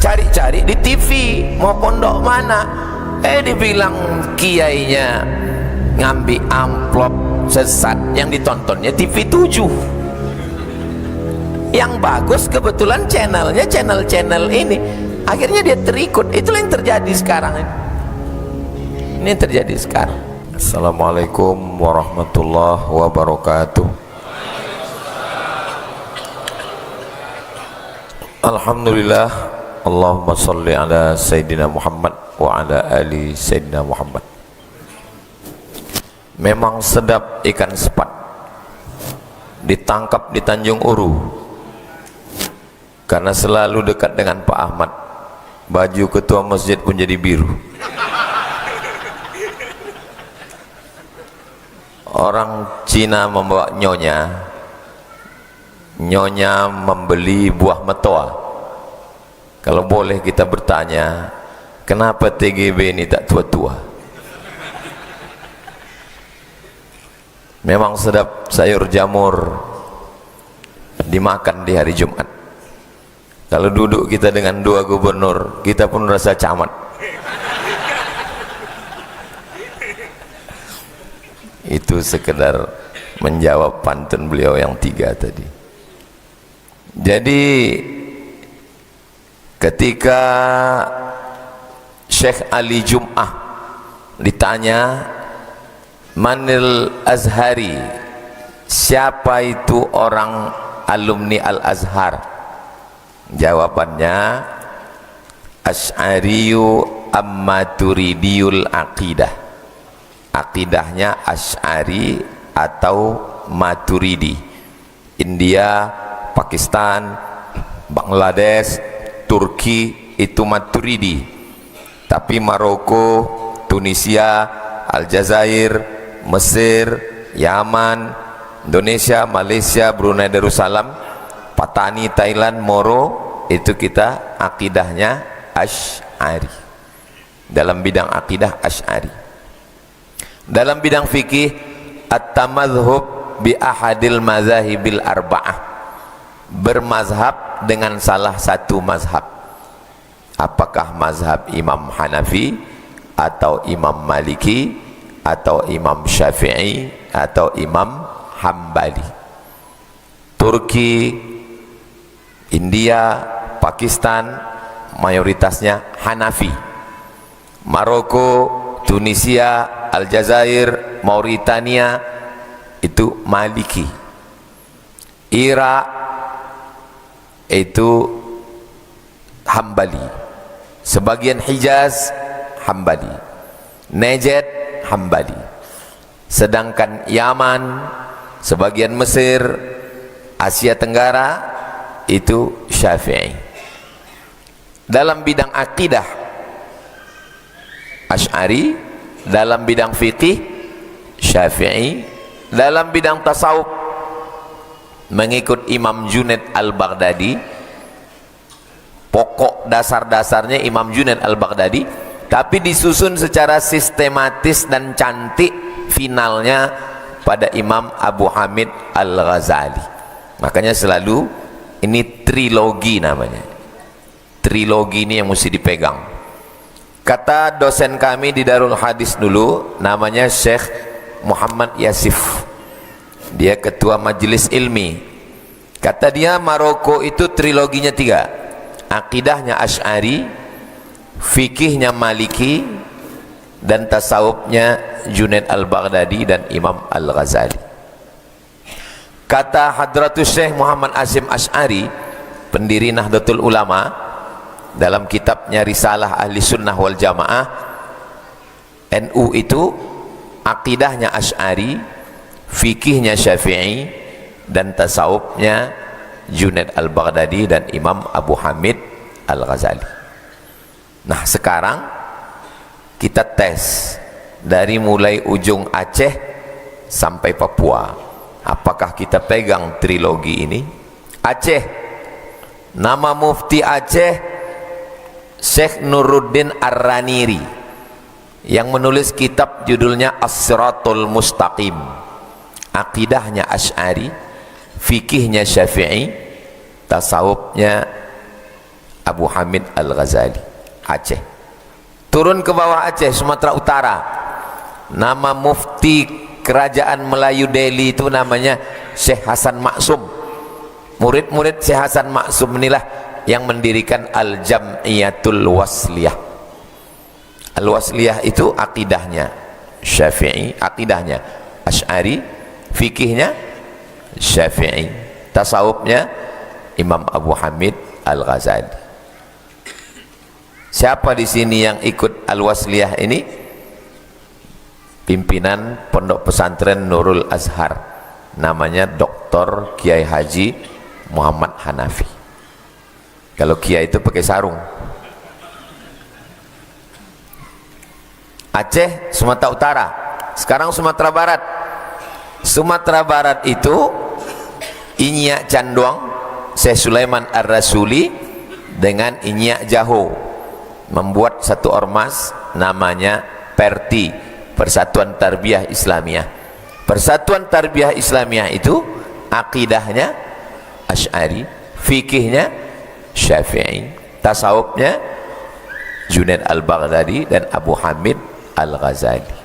Cari-cari di TV, mau pondok mana, dibilang kiainya ngambil amplop sesat, yang ditontonnya TV 7. Yang bagus kebetulan channelnya channel ini, akhirnya dia terikut. Itulah yang terjadi sekarang ini yang terjadi sekarang. Assalamualaikum warahmatullahi wabarakatuh. Alhamdulillah, Allahumma salli ala Sayyidina Muhammad wa ala ali Sayyidina Muhammad. Memang sedap ikan sepat ditangkap di Tanjung Uru, karena selalu dekat dengan Pak Ahmad. Baju ketua masjid pun jadi biru. Orang Cina membawa nyonya membeli buah metoa. Kalau boleh kita bertanya, kenapa TGB ini tak tua-tua? Memang sedap sayur jamur dimakan di hari Jumat. Kalau duduk kita dengan dua gubernur, kita pun rasa camat. Itu sekedar menjawab pantun beliau yang 3 tadi. Jadi ketika Syekh Ali Jum'ah ditanya, Manil Azhari, siapa itu orang alumni Al-Azhar? Jawabannya, Asy'ariyu Ammaturidiul Aqidah. Akidahnya Asy'ari atau Maturidi. India, Pakistan, Bangladesh, Turki itu Maturidi. Tapi Maroko, Tunisia, Aljazair, Mesir, Yaman, Indonesia, Malaysia, Brunei Darussalam, Patani, Thailand, Moro, itu kita akidahnya Asy'ari. Dalam bidang akidah Asy'ari. Dalam bidang fikih, at-tamadhhub bi ahadil mazahibil arba'ah, bermazhab dengan salah satu mazhab. Apakah mazhab Imam Hanafi atau Imam Maliki atau Imam Syafi'i atau Imam Hambali. Turki, India, Pakistan mayoritasnya Hanafi. Maroko, Tunisia, Aljazair, Mauritania itu Maliki. Irak itu Hambali. Sebagian Hijaz Hambali. Najd Hambali. Sedangkan Yaman, sebagian Mesir, Asia Tenggara itu Syafi'i. Dalam bidang akidah Asy'ari, dalam bidang fikih Syafi'i, dalam bidang tasawuf mengikut Imam Junaid Al-Baghdadi. Pokok dasar-dasarnya Imam Junaid Al-Baghdadi, tapi disusun secara sistematis dan cantik finalnya pada Imam Abu Hamid Al-Ghazali. Makanya selalu ini trilogi namanya. Trilogi ini yang mesti dipegang. Kata dosen kami di Darul Hadis dulu, namanya Syekh Muhammad Yasif, dia ketua majelis ilmi. Kata dia, Maroko itu triloginya 3. Akidahnya Asy'ari, fikihnya Maliki, dan tasawufnya Junaid Al-Baghdadi dan Imam Al-Ghazali. Kata Hadratus Syekh Muhammad Asy'im Asy'ari, pendiri Nahdlatul Ulama, dalam kitabnya Risalah Ahli Sunnah wal Jamaah, NU itu akidahnya Asy'ari, fikihnya Syafi'i, dan tasawufnya Junaid Al-Baghdadi dan Imam Abu Hamid Al-Ghazali. Nah, sekarang kita tes dari mulai ujung Aceh sampai Papua, apakah kita pegang trilogi ini? Aceh, nama mufti Aceh Syekh Nuruddin Ar-Raniri, yang menulis kitab judulnya As-Siratul Mustaqim. Akidahnya Asy'ari, fikihnya Syafi'i, tasawufnya Abu Hamid Al-Ghazali, Aceh. Turun ke bawah Aceh, Sumatera Utara, nama mufti kerajaan Melayu Delhi itu namanya Syekh Hasan Maksum. Murid-murid Syekh Hasan Maksum inilah yang mendirikan Al-Jam'iyatul Wasliyah. Al-Wasliyah itu akidahnya Syafi'i, akidahnya Asy'ari, fikihnya Syafi'i, tasawufnya Imam Abu Hamid Al-Ghazali. Siapa di sini yang ikut Al-Wasliyah ini? Pimpinan Pondok Pesantren Nurul Azhar, namanya Dr. Kiai Haji Muhammad Hanafi. Kalau kiai itu pakai sarung. Aceh, Sumatera Utara. Sekarang Sumatera Barat. Sumatera Barat itu Inyak Canduang, Syekh Sulaiman Ar-Rasuli dengan Inyak Jaho membuat satu ormas namanya PERTI, Persatuan Tarbiyah Islamiyah. Persatuan Tarbiyah Islamiyah itu akidahnya Asy'ari, fikihnya Syafi'i, tasawufnya Junaid Al-Baghdadi dan Abu Hamid Al-Ghazali.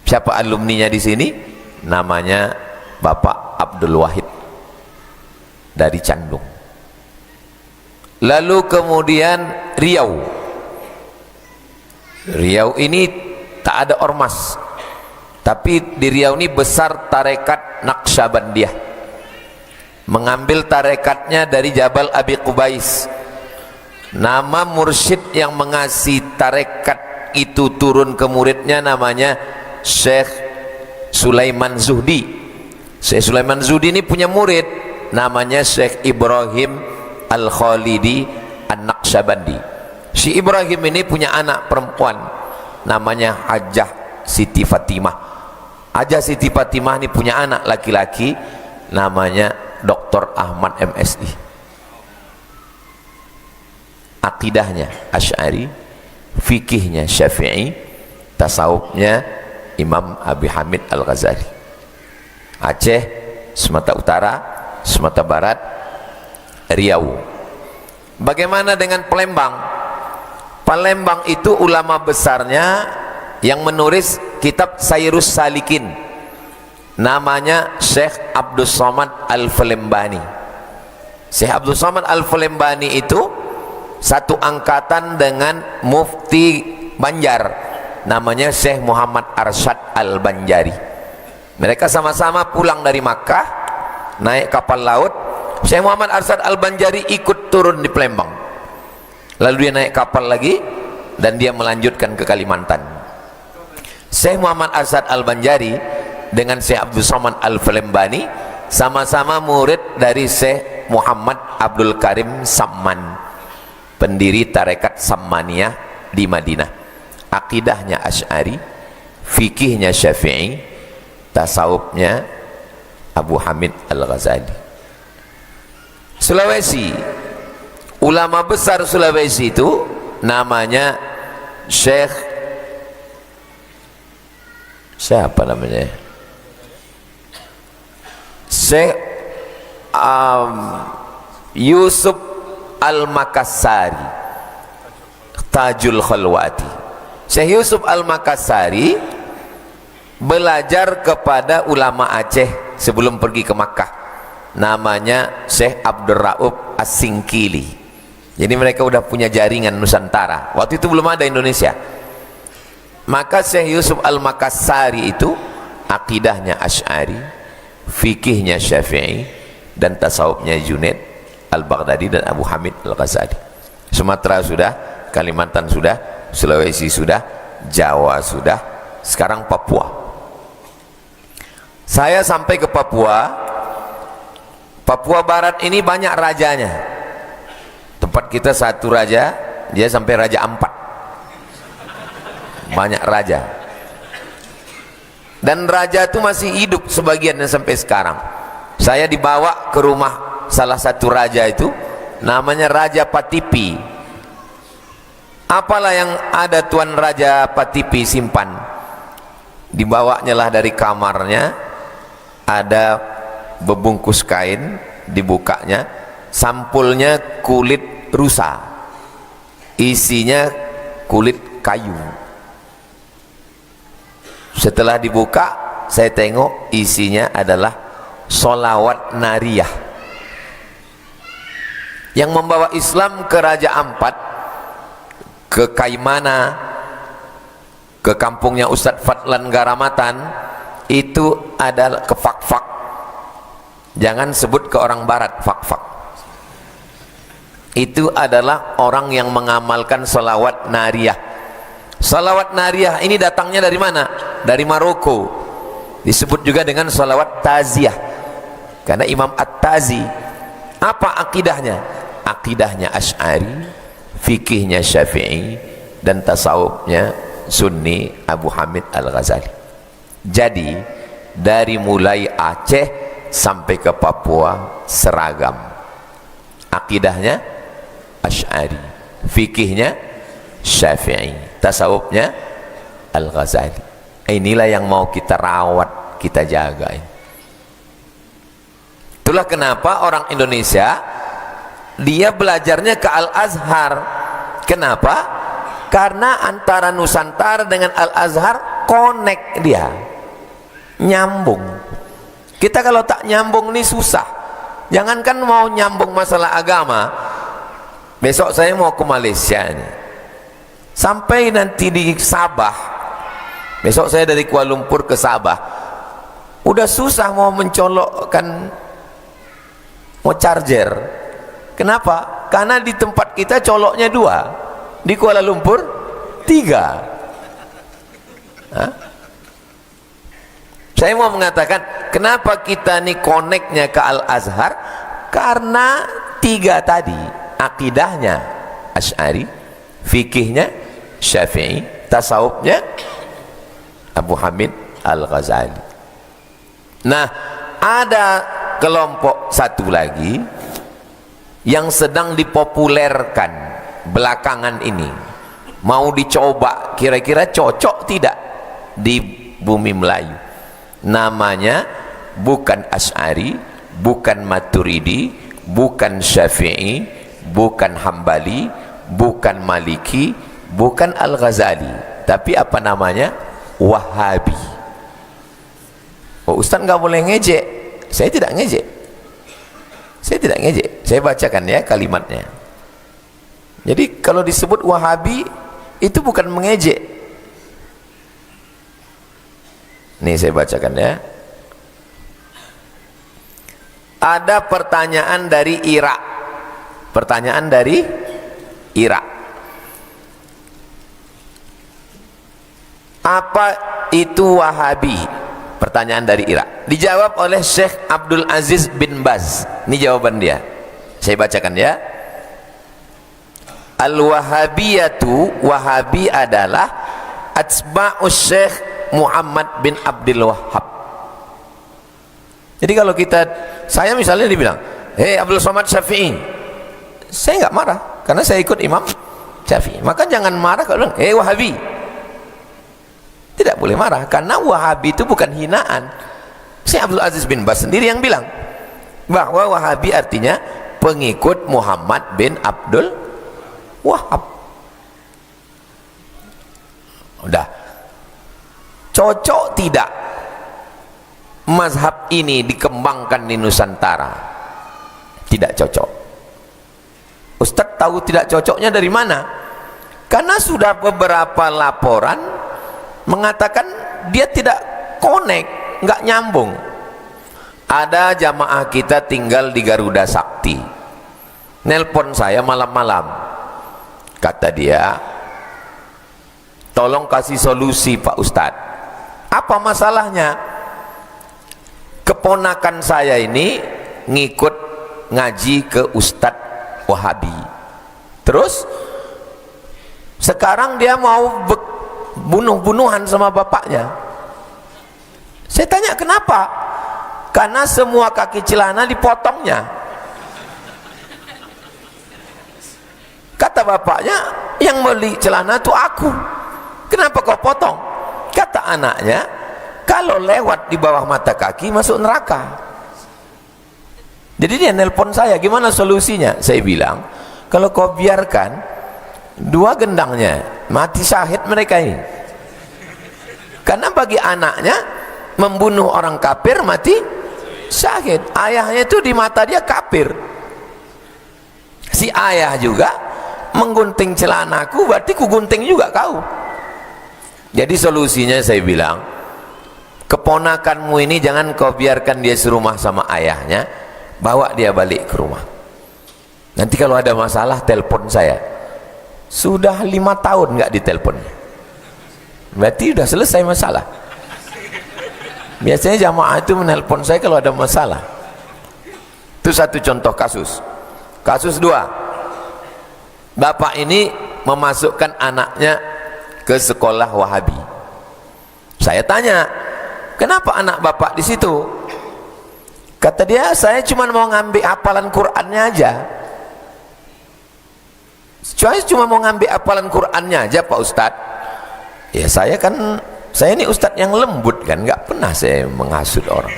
Siapa alumninya di sini? Namanya Bapak Abdul Wahid dari Candung. Lalu kemudian Riau. Riau ini tak ada ormas, tapi di Riau ini besar tarekat Naqsyabandiyah, mengambil tarekatnya dari Jabal Abi Qubais. Nama mursyid yang mengasih tarekat itu turun ke muridnya namanya Syekh Sulaiman Zuhdi. Syekh Sulaiman Zuhdi ini punya murid namanya Syekh Ibrahim Al-Khalidi An-Naqsyabandi. Si Ibrahim ini punya anak perempuan namanya Hajjah Siti Fatimah. Hajjah Siti Fatimah ini punya anak laki-laki namanya Dr. Ahmad MSI. Akidahnya Asy'ari, fikihnya Syafi'i, tasawufnya Imam Abi Hamid Al-Ghazali. Aceh, Sumatera Utara, Sumatera Barat, Riau. Bagaimana dengan Palembang? Palembang itu ulama besarnya yang menulis kitab Sayrus Salikin, namanya Syekh Abdus Somad Al-Falembani. Syekh Abdus Somad Al-Falembani itu satu angkatan dengan Mufti Banjar, namanya Syekh Muhammad Arsyad Al-Banjari. Mereka sama-sama pulang dari Makkah naik kapal laut. Syekh Muhammad Arsyad Al-Banjari ikut turun di Palembang, lalu dia naik kapal lagi dan dia melanjutkan ke Kalimantan. Syekh Muhammad Arsyad Al-Banjari dengan Syekh Abdul Somad Al-Falembani sama-sama murid dari Syekh Muhammad Abdul Karim Samman, pendiri tarekat Sammaniyah di Madinah. Akidahnya Asy'ari, fikihnya Syafi'i, tasawufnya Abu Hamid Al-Ghazali. Sulawesi, ulama besar Sulawesi itu namanya Syekh, siapa namanya? Syekh Yusuf Al-Makassari, Tajul Khalwati. Syekh Yusuf Al-Makassari belajar kepada ulama Aceh sebelum pergi ke Makkah, namanya Syekh Abdul Rauf As-Singkili. Jadi mereka udah punya jaringan Nusantara, waktu itu belum ada Indonesia. Maka Syekh Yusuf Al-Makassari itu akidahnya Asy'ari, fikihnya Syafi'i, dan tasawufnya Junaid Al-Baghdadi dan Abu Hamid Al-Ghazali. Sumatera sudah, Kalimantan sudah, Sulawesi sudah, Jawa sudah, sekarang Papua. Saya sampai ke Papua. Papua Barat ini banyak rajanya. Tempat kita satu raja, dia sampai raja 4. Banyak raja. Dan raja itu masih hidup sebagiannya sampai sekarang. Saya dibawa ke rumah salah satu raja itu, namanya Raja Patipi. Apalah yang ada Tuan Raja Patipi simpan? Dibawanya lah dari kamarnya, ada bebungkus kain, dibukanya, sampulnya kulit rusa, isinya kulit kayu. Setelah dibuka, saya tengok isinya adalah sholawat nariyah yang membawa Islam ke Raja Ampat, ke Kaimana, ke kampungnya Ustadz Fadlan Garamatan. Itu adalah ke Fak-Fak. Jangan sebut ke orang barat Fak-Fak. Itu adalah orang yang mengamalkan sholawat nariyah. Sholawat nariyah ini datangnya dari mana? Dari Maroko. Disebut juga dengan sholawat taziyah, karena Imam At-Tazi. Apa akidahnya? Akidahnya Asy'ari, fikihnya Syafi'i, dan tasawufnya Sunni Abu Hamid Al-Ghazali. Jadi dari mulai Aceh sampai ke Papua seragam. Akidahnya Asy'ari, fikihnya Syafi'i, tasawufnya Al-Ghazali. Inilah yang mau kita rawat, kita jaga. Itulah kenapa orang Indonesia dia belajarnya ke Al-Azhar. Kenapa? Karena antara Nusantara dengan Al-Azhar connect, dia nyambung. Kita kalau tak nyambung nih susah. Jangankan mau nyambung masalah agama. Besok saya mau ke Malaysia nih, sampai nanti di Sabah. Besok saya dari Kuala Lumpur ke Sabah, udah susah mau mencolokkan, mau charger. Kenapa? Karena di tempat kita coloknya 2, di Kuala Lumpur 3. Hah? Saya mau mengatakan, kenapa kita nih koneknya ke Al-Azhar? Karena 3 tadi, akidahnya Asy'ari, fikihnya Syafi'i, tasawufnya Abu Hamid Al-Ghazali. Nah, ada kelompok satu lagi yang sedang dipopulerkan belakangan ini, mau dicoba kira-kira cocok tidak di bumi Melayu. Namanya bukan Asy'ari, bukan Maturidi, bukan Syafi'i, bukan Hambali, bukan Maliki, bukan Al-Ghazali, tapi apa namanya? Wahabi. Oh, Ustaz nggak boleh ngejek. Saya tidak ngejek. Saya tidak ngejek, saya bacakan ya kalimatnya. Jadi kalau disebut Wahabi itu bukan mengejek. Nih saya bacakan ya. Ada pertanyaan dari Irak. Pertanyaan dari Irak. Apa itu Wahabi? Pertanyaan dari Irak. Dijawab oleh Syekh Abdul Aziz bin Baz. Ini jawaban dia. Saya bacakan ya. Al-Wahabiyatu, Wahabi adalah atsba'us Syekh Muhammad bin Abdul Wahhab. Jadi kalau saya misalnya dibilang, "Hei Abdul Somad Syafi'i," saya nggak marah karena saya ikut Imam Syafi'i. Maka jangan marah kalau bilang, "Hei Wahabi." Tidak boleh marah, karena Wahabi itu bukan hinaan. Syekh Abdul Aziz bin Baz sendiri yang bilang bahwa Wahabi artinya pengikut Muhammad bin Abdul Wahhab. Udah cocok tidak mazhab ini dikembangkan di Nusantara? Tidak cocok. Ustadz tahu tidak cocoknya dari mana? Karena sudah beberapa laporan mengatakan dia tidak connect, nggak nyambung. Ada jamaah kita tinggal di Garuda Sakti, nelpon saya malam-malam, kata dia, "Tolong kasih solusi Pak Ustadz, apa masalahnya? Keponakan saya ini ngikut ngaji ke Ustadz Wahabi, terus sekarang dia mau bunuh-bunuhan sama bapaknya." Saya tanya kenapa? Karena semua kaki celana dipotongnya. Kata bapaknya, "Yang beli celana itu aku. Kenapa kau potong?" Kata anaknya, "Kalau lewat di bawah mata kaki masuk neraka." Jadi dia nelpon saya, "Gimana solusinya?" Saya bilang, Kalau kau biarkan, dua gendangnya mati syahid mereka ini. Karena bagi anaknya membunuh orang kafir mati syahid. Ayahnya itu di mata dia kafir. Si ayah juga menggunting celanaku, berarti ku gunting juga kau. Jadi solusinya saya bilang, keponakanmu ini jangan kau biarkan dia serumah sama ayahnya, bawa dia balik ke rumah. Nanti kalau ada masalah telepon saya. Sudah 5 tahun nggak ditelepon, berarti sudah selesai masalah. Biasanya jamaah itu menelpon saya kalau ada masalah. Itu satu contoh kasus. Kasus 2, bapak ini memasukkan anaknya ke sekolah Wahabi. Saya tanya, kenapa anak bapak di situ? Kata dia, saya cuma mau ngambil hafalan Qur'annya aja. Saya cuma mau ngambil hafalan Qur'annya aja Pak Ustadz. Ya saya ini Ustadz yang lembut kan, nggak pernah saya menghasut orang.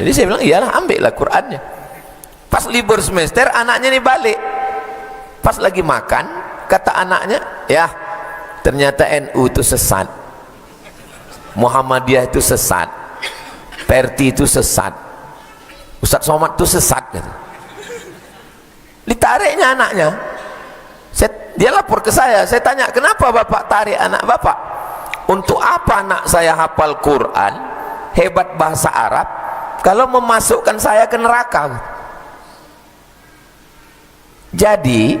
Jadi saya bilang, iyalah ambillah Qur'annya. Pas libur semester anaknya ini balik. Pas lagi makan, kata anaknya, ya ternyata NU itu sesat, Muhammadiyah itu sesat, Perti itu sesat, Ustadz Somad itu sesat gitu. Ditariknya anaknya. Dia lapor ke saya tanya, kenapa bapak tarik anak bapak? Untuk apa anak saya hafal Quran, hebat bahasa Arab, kalau memasukkan saya ke neraka? Jadi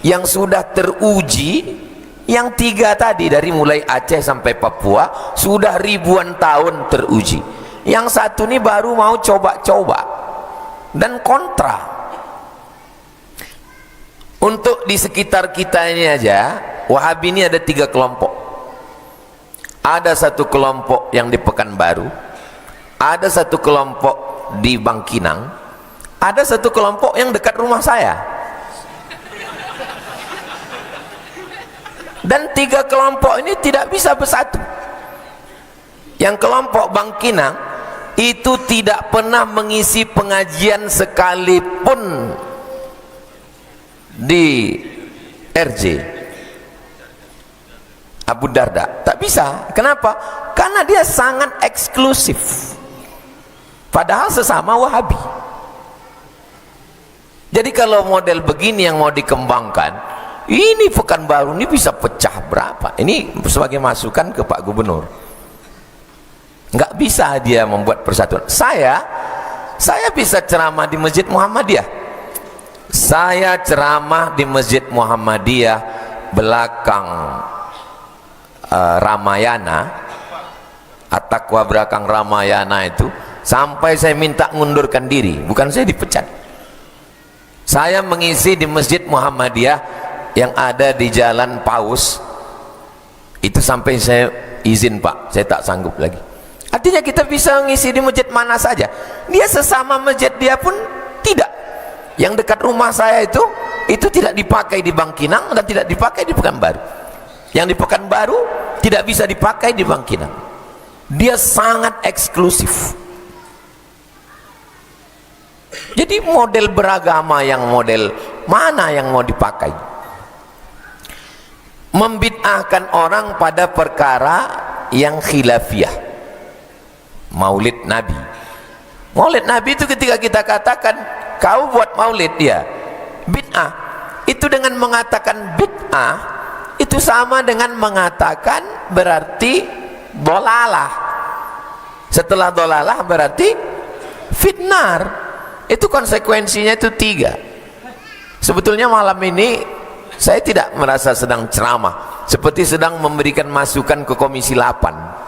yang sudah teruji, yang 3 tadi, dari mulai Aceh sampai Papua sudah ribuan tahun teruji. Yang satu ini baru mau coba-coba dan kontra. Untuk di sekitar kita ini aja, Wahabi ini ada 3 kelompok. Ada satu kelompok yang di Pekanbaru, ada satu kelompok di Bangkinang, ada satu kelompok yang dekat rumah saya. Dan 3 kelompok ini tidak bisa bersatu. Yang kelompok Bangkinang itu tidak pernah mengisi pengajian sekalipun di RJ Abu Darda, tak bisa. Kenapa? Karena dia sangat eksklusif, padahal sesama Wahabi. Jadi kalau model begini yang mau dikembangkan, ini Pekanbaru ini bisa pecah berapa? Ini sebagai masukan ke Pak Gubernur. Nggak bisa dia membuat persatuan. Saya bisa ceramah di Masjid Muhammadiyah. Saya ceramah di Masjid Muhammadiyah belakang Ramayana, At-Taqwa belakang Ramayana itu, sampai saya minta ngundurkan diri, bukan saya dipecat. Saya mengisi di Masjid Muhammadiyah yang ada di Jalan Paus itu, sampai saya izin Pak, saya tak sanggup lagi. Artinya kita bisa mengisi di masjid mana saja. Dia sesama masjid dia pun tidak. Yang dekat rumah saya itu tidak dipakai di Bangkinang dan tidak dipakai di Pekanbaru. Yang di Pekanbaru tidak bisa dipakai di Bangkinang. Dia sangat eksklusif. Jadi model beragama yang model mana yang mau dipakai? Membid'ahkan orang pada perkara yang khilafiyah. Maulid Nabi. Maulid Nabi itu ketika kita katakan kau buat maulid, ya bid'ah. Itu dengan mengatakan bid'ah itu sama dengan mengatakan berarti dolalah. Setelah dolalah berarti fitnar. Itu konsekuensinya itu 3. Sebetulnya malam ini saya tidak merasa sedang ceramah, seperti sedang memberikan masukan ke Komisi 8.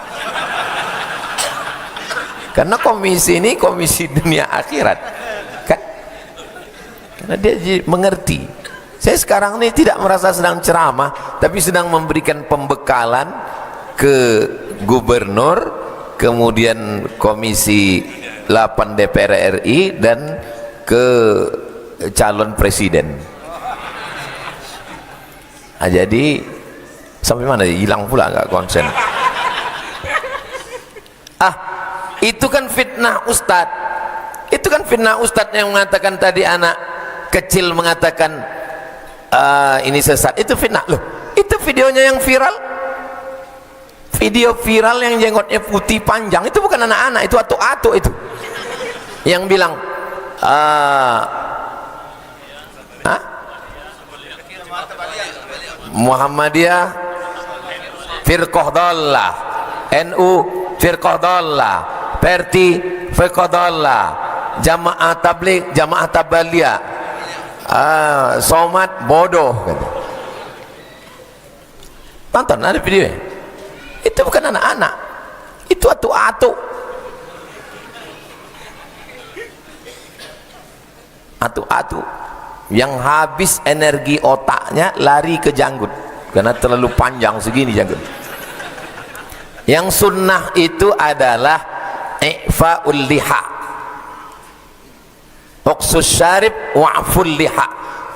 Karena komisi ini komisi dunia akhirat kan? Karena dia mengerti. Saya sekarang ini tidak merasa sedang ceramah, tapi sedang memberikan pembekalan ke gubernur, kemudian Komisi 8 DPR RI, dan ke calon presiden. Nah, jadi sampai mana? Hilang pula nggak konsen. Itu kan fitnah Ustadz. Itu kan fitnah Ustadz yang mengatakan tadi, anak kecil mengatakan ini sesat, itu fitnah. Loh, itu videonya yang viral, video viral yang jenggotnya putih panjang, itu bukan anak-anak, itu atuk-atuk itu yang bilang Muhammadiyah firqah dhallah, NU firqah dhallah, Perti firqah dhallah, Jamaah Tabligh, Jamaah Tabaliyah, Somat bodoh gitu. Tonton, ada videonya. Itu bukan anak-anak, itu atuk-atuk, atuk-atuk yang habis energi otaknya lari ke janggut karena terlalu panjang segini janggut. Yang sunnah itu adalah i'fa'ul liha, uqsus syarib wa'ful liha.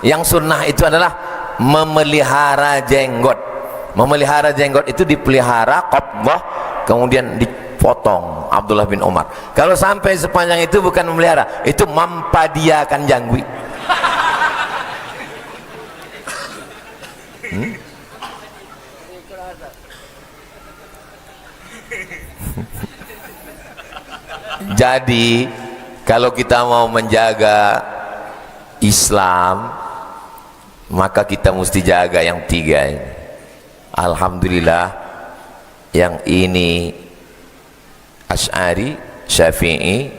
Yang sunnah itu adalah memelihara jenggot. Memelihara jenggot itu dipelihara qabdah, kemudian dipotong. Abdullah bin Umar, kalau sampai sepanjang itu bukan memelihara, itu mampadiakan janggut. Jadi kalau kita mau menjaga Islam, maka kita mesti jaga yang tiga ini. Alhamdulillah, yang ini Asy'ari, Syafi'i,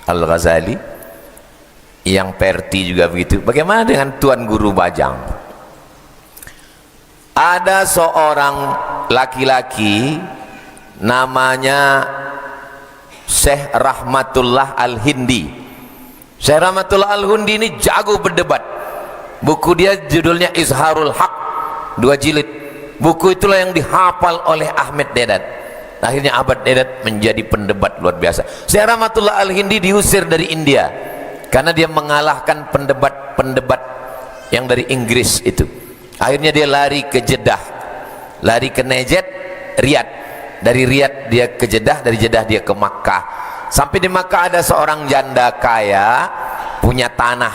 Al-Ghazali, yang Perti juga begitu. Bagaimana dengan Tuan Guru Bajang? Ada seorang laki-laki namanya Syekh Rahmatullah Al-Hindi. Syekh Rahmatullah Al-Hindi ini jago berdebat. Buku dia judulnya Izharul Haq, 2 jilid. Buku itulah yang dihafal oleh Ahmed Dedat. Akhirnya Ahmad Dedat menjadi pendebat luar biasa. Syekh Rahmatullah Al-Hindi diusir dari India karena dia mengalahkan pendebat-pendebat yang dari Inggris itu. Akhirnya dia lari ke Jeddah, lari ke Najd, Riyadh. Dari Riyadh dia ke Jeddah, dari Jeddah dia ke Makkah. Sampai di Makkah ada seorang janda kaya punya tanah,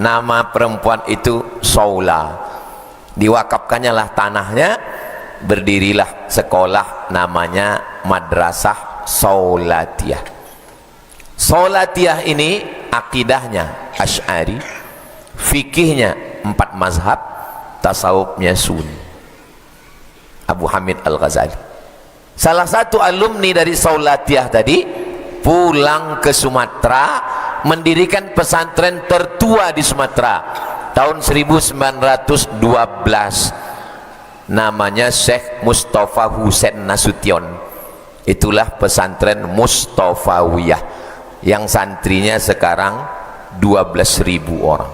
nama perempuan itu Saula. Diwakafkannya lah tanahnya, berdirilah sekolah namanya Madrasah Saulatiyah. Saulatiyah ini akidahnya Asy'ari, fikihnya 4 mazhab, tasawufnya Sunni. Abu Hamid Al-Ghazali. Salah satu alumni dari Saulatiyah tadi pulang ke Sumatera, mendirikan pesantren tertua di Sumatera tahun 1912, namanya Syekh Mustafa Husain Nasution. Itulah pesantren Mustafawiyah yang santrinya sekarang 12.000 orang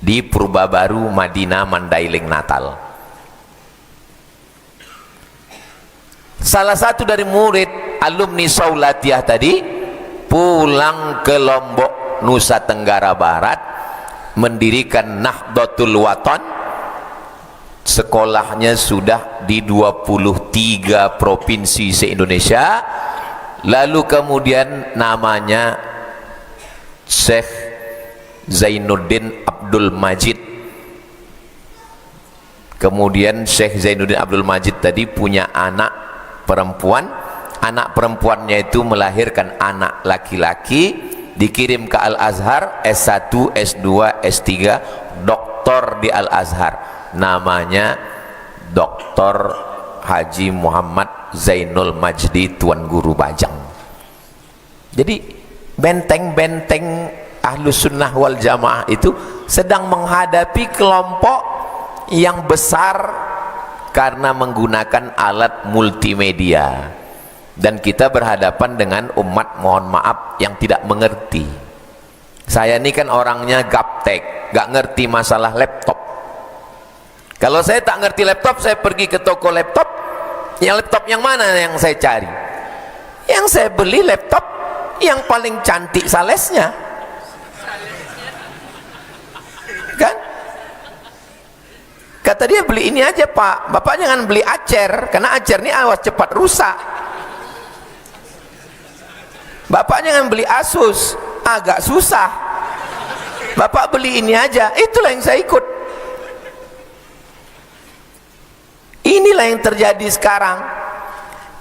di Purbabaru, Madinah, Mandailing, Natal. Salah satu dari murid alumni Saulatiyah tadi pulang ke Lombok, Nusa Tenggara Barat, mendirikan Nahdlatul Wathon. Sekolahnya sudah di 23 provinsi se-Indonesia. Lalu kemudian namanya Syekh Zainuddin Abdul Majid. Kemudian Syekh Zainuddin Abdul Majid tadi punya anak perempuan. Anak perempuannya itu melahirkan anak laki-laki, dikirim ke Al-Azhar, S1, S2, S3, doktor di Al-Azhar, namanya Dr. Haji Muhammad Zainul Majdi Tuan Guru Bajang. Jadi benteng-benteng Ahlus Sunnah wal Jamaah itu sedang menghadapi kelompok yang besar karena menggunakan alat multimedia. Dan kita berhadapan dengan umat, mohon maaf, yang tidak mengerti. Saya ini kan orangnya gaptek, gak ngerti masalah laptop. Kalau saya tak ngerti laptop, saya pergi ke toko laptop. Yang laptop yang mana yang saya cari? Yang saya beli laptop yang paling cantik salesnya, kan? Kata dia, beli ini aja Pak, Bapak jangan beli Acer, karena Acer ini awas cepat rusak. Bapak jangan beli Asus, agak susah. Bapak beli ini aja, itulah yang saya ikut. Inilah yang terjadi sekarang.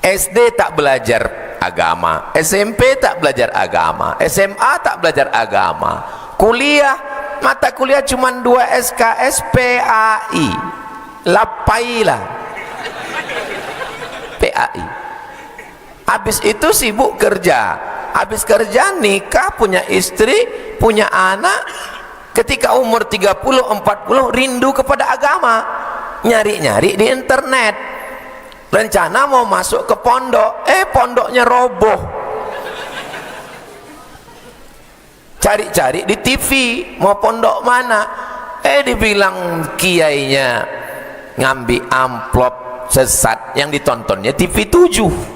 SD tak belajar agama, SMP tak belajar agama, SMA tak belajar agama, kuliah, mata kuliah cuma 2 SKS PAI, lapailah PAI. Habis itu sibuk kerja, habis kerja nikah, punya istri, punya anak. Ketika umur 30-40 rindu kepada agama, nyari-nyari di internet, rencana mau masuk ke pondok, pondoknya roboh. Cari-cari di TV mau pondok mana, dibilang kiainya ngambil amplop sesat, yang ditontonnya TV 7.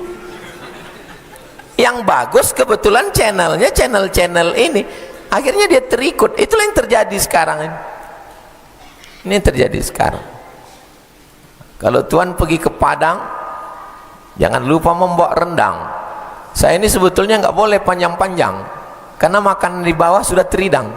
Yang bagus kebetulan channelnya channel ini, akhirnya dia terikut. Itulah yang terjadi sekarang ini yang terjadi sekarang. Kalau Tuhan pergi ke Padang, jangan lupa membawa rendang. Saya ini sebetulnya nggak boleh panjang-panjang, karena makan di bawah sudah teridang.